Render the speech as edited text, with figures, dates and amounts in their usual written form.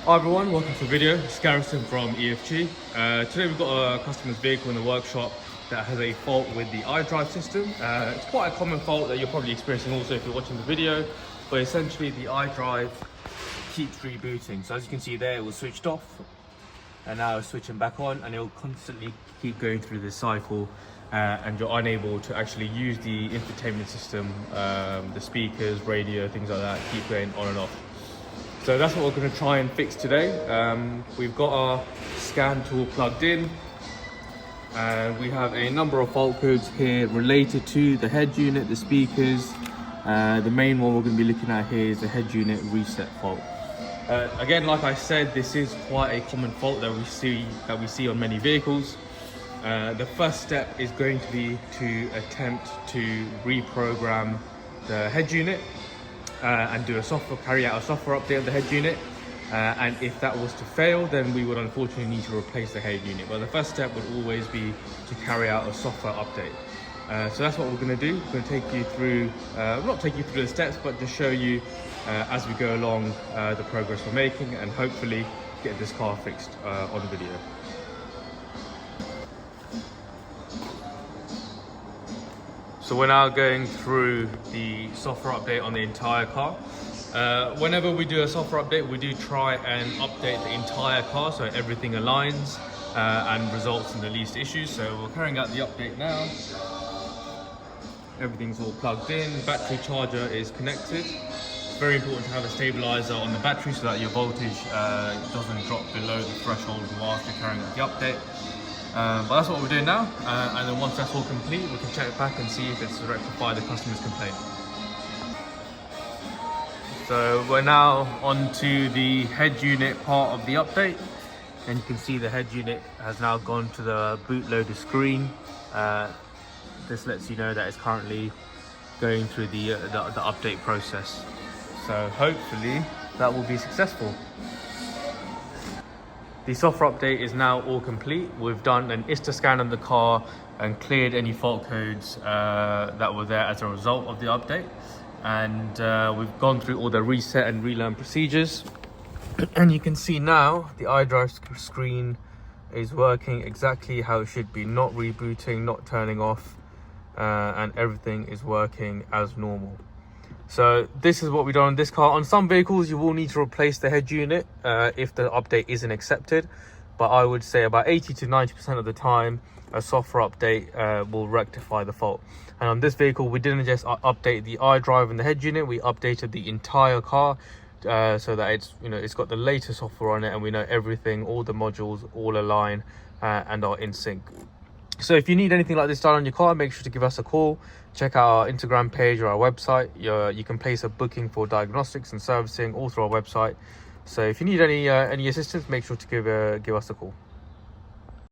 Hi everyone, welcome to the video. It's Garrison from EFG. Today we've got a customer's vehicle in the workshop that has a fault with the iDrive system. It's quite a common fault that you're probably experiencing also if you're watching the video, but essentially the iDrive keeps rebooting. So as you can see there, it was switched off and now it's switching back on, and it'll constantly keep going through this cycle and you're unable to actually use the infotainment system, the speakers, radio, things like that, keep going on and off. So that's what we're going to try and fix today. We've got our scan tool plugged in, and we have a number of fault codes here related to the head unit, the speakers. The main one we're going to be looking at here is the head unit reset fault. Again, like I said, this is quite a common fault that we see on many vehicles. The first step is going to be to attempt to reprogram the head unit and carry out a software update of the head unit. And if that was to fail, then we would unfortunately need to replace the head unit. But the first step would always be to carry out a software update. So that's what we're going to do. We're going to take you through, not take you through the steps, but just show you as we go along the progress we're making, and hopefully get this car fixed on video. So we're now going through the software update on the entire car. Whenever we do a software update, we do try and update the entire car so everything aligns and results in the least issues. So we're carrying out the update now. Everything's all plugged in, battery charger is connected. It's very important to have a stabilizer on the battery so that your voltage doesn't drop below the threshold whilst you're carrying out the update. But that's what we're doing now, and then once that's all complete, we can check it back and see if it's rectified the customer's complaint. So we're now on to the head unit part of the update, and you can see the head unit has now gone to the bootloader screen. This lets you know that it's currently going through the update process. So hopefully that will be successful. The software update is now all complete. We've done an ISTA scan of the car and cleared any fault codes that were there as a result of the update. And we've gone through all the reset and relearn procedures. And you can see now the iDrive screen is working exactly how it should be, not rebooting, not turning off, and everything is working as normal. So this is what we've done on this car. On some vehicles, you will need to replace the head unit if the update isn't accepted. But I would say about 80 to 90% of the time, a software update will rectify the fault. And on this vehicle, we didn't just update the iDrive and the head unit, we updated the entire car so that it's got the latest software on it, and we know everything, all the modules all align and are in sync. So if you need anything like this done on your car, make sure to give us a call. Check out our Instagram page or our website. You can place a booking for diagnostics and servicing all through our website. So if you need any assistance, make sure to give us a call.